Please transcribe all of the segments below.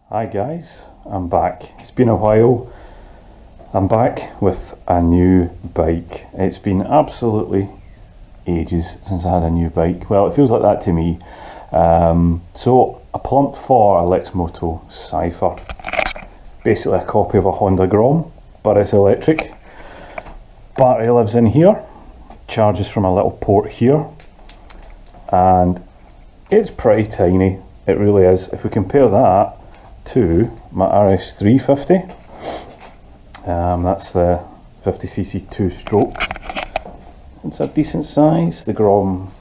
Hi guys, I'm back. It's been a while. I'm back with a new bike. It's been absolutely ages since I had a new bike. Well, it feels like that to me. So I plumped for a Lexmoto Cypher. Basically a copy of a Honda Grom, but it's electric. Battery lives in here, charges from a little port here, and it's pretty tiny. It really is. If we compare that to my RS350, that's the 50cc 2-stroke. It's a decent size. The Grom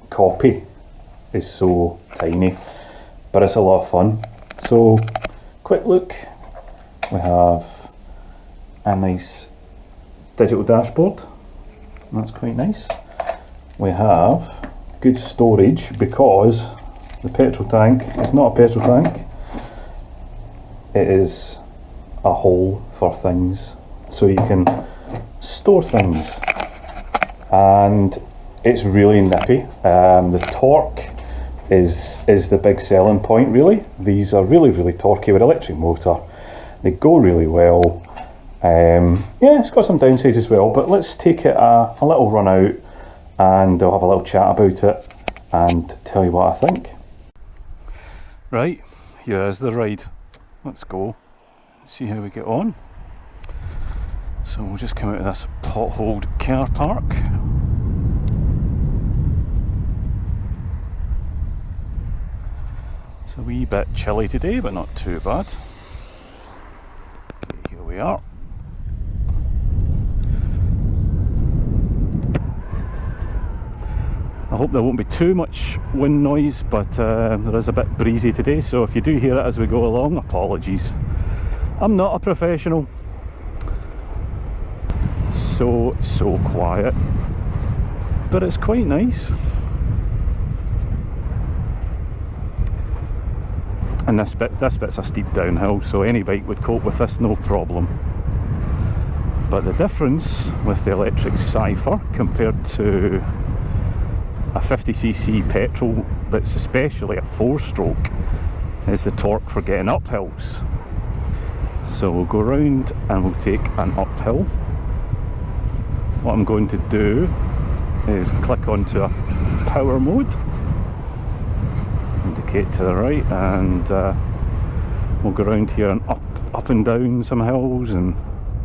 copy is so tiny, but it's a lot of fun. So, quick look. We have a nice digital dashboard. That's quite nice. We have good storage because the petrol tank is not a petrol tank. It is a hole for things, so you can store things, and it's really nippy. The torque is the big selling point, really. These are really torquey with electric motor. They go really well. Yeah, it's got some downsides as well, but let's take it a little run out and I'll have a little chat about it and tell you what I think. Right, here is the ride. Let's go, see how we get on. So we'll just come out of this potholed car park. It's a wee bit chilly today, but not too bad. Okay, here we are. I hope there won't be too much wind noise, but there is a bit breezy today, so if you do hear it as we go along, apologies. I'm not a professional. So quiet, but it's quite nice. And this bit's a steep downhill, so any bike would cope with this no problem. But the difference with the electric Cypher compared to a 50cc petrol that's especially a 4-stroke is the torque for getting up hills. So we'll go round and we'll take an uphill. What I'm going to do is click onto a power mode, indicate to the right, and we'll go around here and up and down some hills and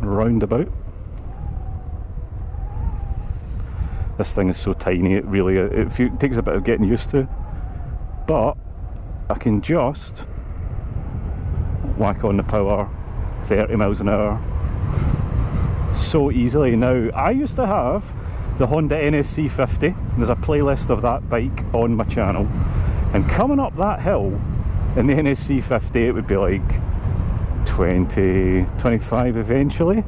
round about. This thing is so tiny, it really it takes a bit of getting used to, but I can just whack on the power, 30 miles an hour, so easily. Now, I used to have the Honda NSC50, there's a playlist of that bike on my channel, and coming up that hill in the NSC50 it would be like 20, 25 eventually,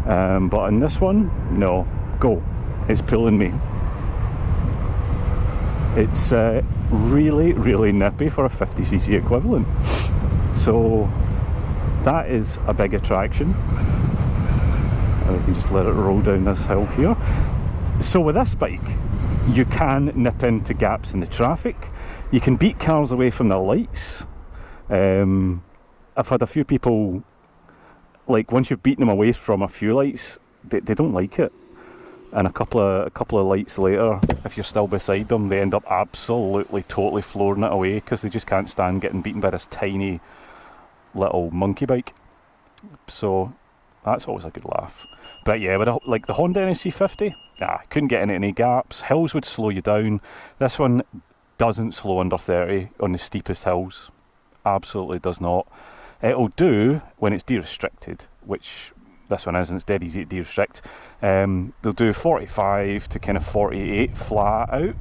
but in this one, no, go. It's pulling me. It's really nippy for a 50cc equivalent. So that is a big attraction. We can just let it roll down this hill here. So with this bike, you can nip into gaps in the traffic. You can beat cars away from the lights. I've had a few people, like, once you've beaten them away from a few lights, they don't like it. And a couple of lights later, if you're still beside them, they end up absolutely, totally flooring it away because they just can't stand getting beaten by this tiny little monkey bike. So that's always a good laugh. But yeah, with like the Honda NSC50, couldn't get into any gaps. Hills would slow you down. This one doesn't slow under 30 on the steepest hills. Absolutely does not. It'll do when it's de-restricted, which this one isn't. It's dead easy to de-restrict. They'll do 45 to kind of 48 flat out.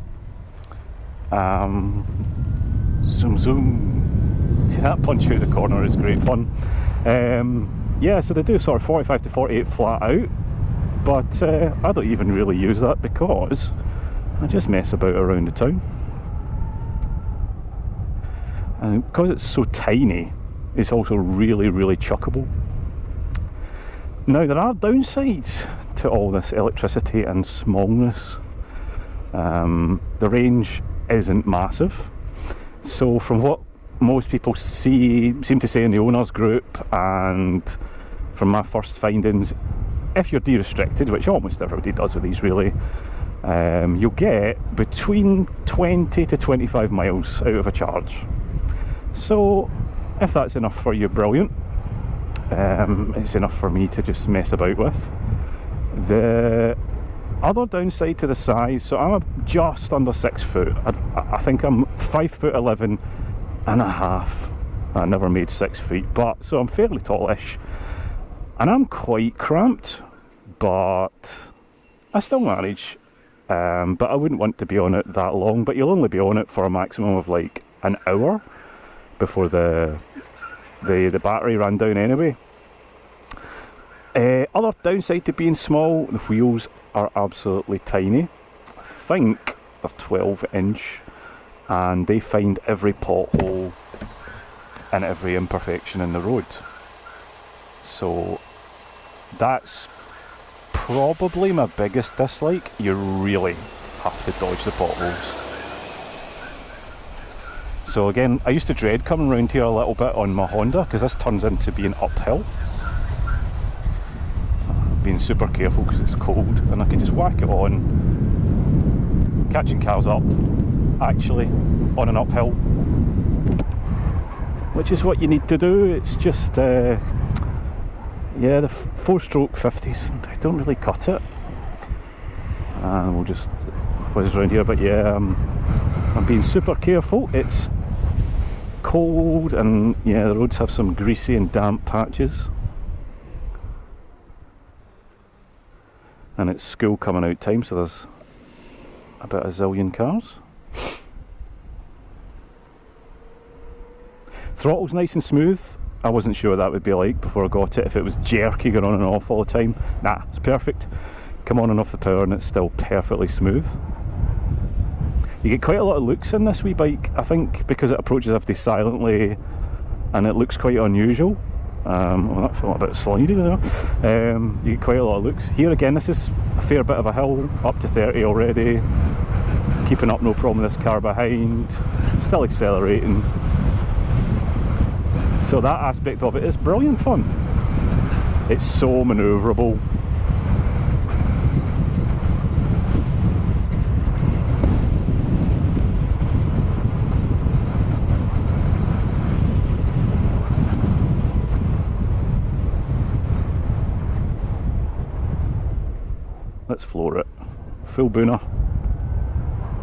Zoom. See, that punch out of the corner is great fun. Yeah, so they do sort of 45 to 48 flat out, but I don't even really use that because I just mess about around the town. And because it's so tiny, it's also really chuckable. Now, there are downsides to all this electricity and smallness. The range isn't massive. So from what most people seem to say in the owners group, and from my first findings, if you're de-restricted, which almost everybody does with these really, you'll get between 20 to 25 miles out of a charge. So if that's enough for you, brilliant. It's enough for me to just mess about with. The other downside to the size, so I'm just under 6 foot. I think I'm 5'11" and a half. I never made 6 feet, but so I'm fairly tallish, and I'm quite cramped, but I still manage. But I wouldn't want to be on it that long. But you'll only be on it for a maximum of like an hour before the battery ran down anyway. Other downside to being small, the wheels are absolutely tiny. I think they're 12-inch, and they find every pothole and every imperfection in the road. So that's probably my biggest dislike. You really have to dodge the potholes. So again, I used to dread coming around here a little bit on my Honda, because this turns into being uphill. Being super careful because it's cold, and I can just whack it on, catching cars up, actually on an uphill, which is what you need to do. It's just yeah, the 4-stroke 50s, they don't really cut it. And we'll just whiz around here, but yeah, I'm being super careful. It's cold, and yeah, the roads have some greasy and damp patches. And it's school coming out time, so there's about a zillion cars. Throttle's nice and smooth. I wasn't sure what that would be like before I got it, if it was jerky going on and off all the time. Nah, it's perfect. Come on and off the power and it's still perfectly smooth. You get quite a lot of looks in this wee bike, I think, because it approaches everything silently and it looks quite unusual. Well, that felt a bit slidey there. You get quite a lot of looks. Here again, this is a fair bit of a hill, up to 30 already. Keeping up no problem with this car behind. Still accelerating. So that aspect of it is brilliant fun. It's so manoeuvrable. Let's floor it. Full booner.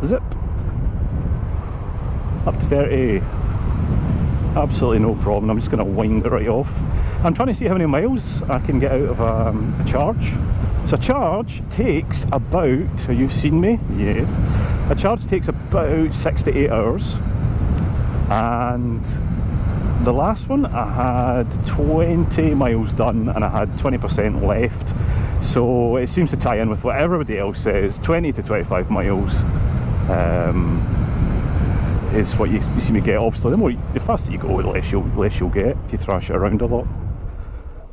Zip. Up to 30. Absolutely no problem. I'm just going to wind it right off. I'm trying to see how many miles I can get out of a charge. So a charge takes about, you've seen me? Yes. A charge takes about 6 to 8 hours. And the last one I had 20 miles done and I had 20% left. So it seems to tie in with what everybody else says. 20 to 25 miles is what you see me get. Obviously, the faster you go, the less you'll get if you thrash it around a lot.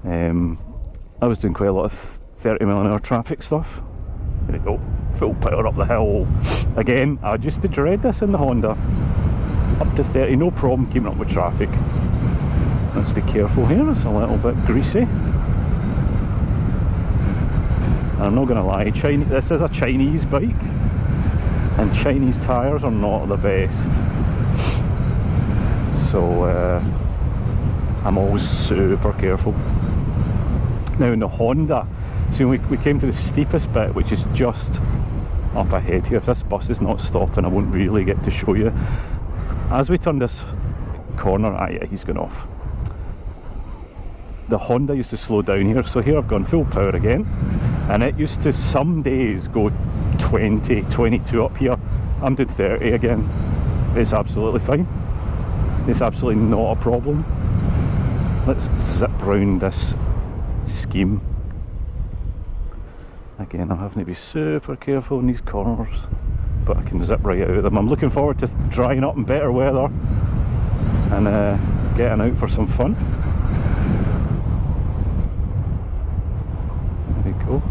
I was doing quite a lot of 30mph traffic stuff. There we go, full power up the hill. Again, I used to dread this in the Honda. Up to 30, no problem keeping up with traffic. Let's be careful here, it's a little bit greasy. I'm not going to lie, this is a Chinese bike, and Chinese tyres are not the best. So I'm always super careful. Now in the Honda, so we came to the steepest bit, which is just up ahead here. If this bus is not stopping, I won't really get to show you. As we turn this corner, yeah, he's gone off. The Honda used to slow down here, so here I've gone full power again, and it used to some days go 20, 22 up here. I'm doing 30 again. It's absolutely fine. It's absolutely not a problem. Let's zip round this scheme. Again, I'm having to be super careful in these corners, but I can zip right out of them. I'm looking forward to drying up in better weather and getting out for some fun. There we go.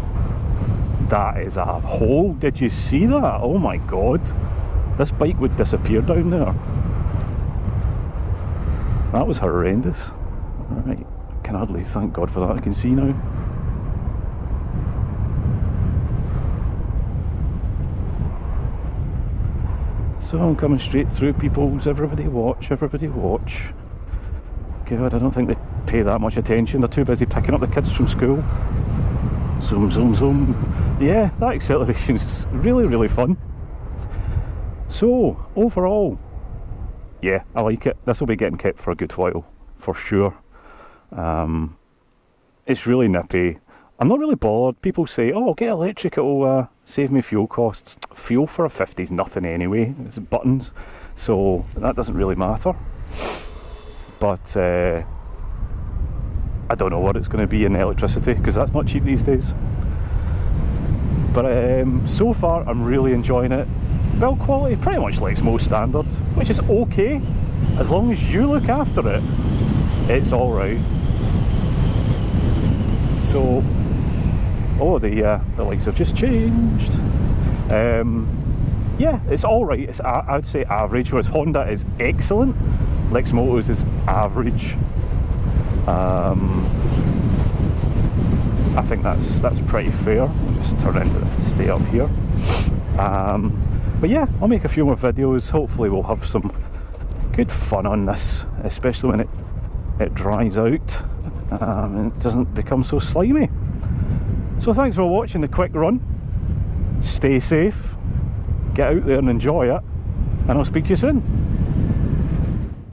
That is a hole. Did you see that? Oh my god. This bike would disappear down there. That was horrendous. Alright, I can hardly thank God for that, I can see now. So I'm coming straight through people's, everybody watch, everybody watch. God, I don't think they pay that much attention, they're too busy picking up the kids from school. Zoom, zoom, zoom. Yeah, that acceleration's really, really fun. So, overall, yeah, I like it. This will be getting kept for a good while, for sure. It's really nippy. I'm not really bored. People say, oh, get electric, it'll save me fuel costs. Fuel for a 50 is nothing anyway, it's buttons, so that doesn't really matter. But I don't know what it's going to be in electricity, because that's not cheap these days. But so far, I'm really enjoying it. Build quality, pretty much Lexmoto standard, which is okay. As long as you look after it, it's alright. So, oh, the lights have just changed. Yeah, it's alright. It's I'd say average, whereas Honda is excellent. Lexmoto's is average. I think that's pretty fair. I'll just turn into this and stay up here. But yeah, I'll make a few more videos. Hopefully we'll have some good fun on this, especially when it dries out and it doesn't become so slimy. So thanks for watching the quick run. Stay safe, get out there and enjoy it, and I'll speak to you soon.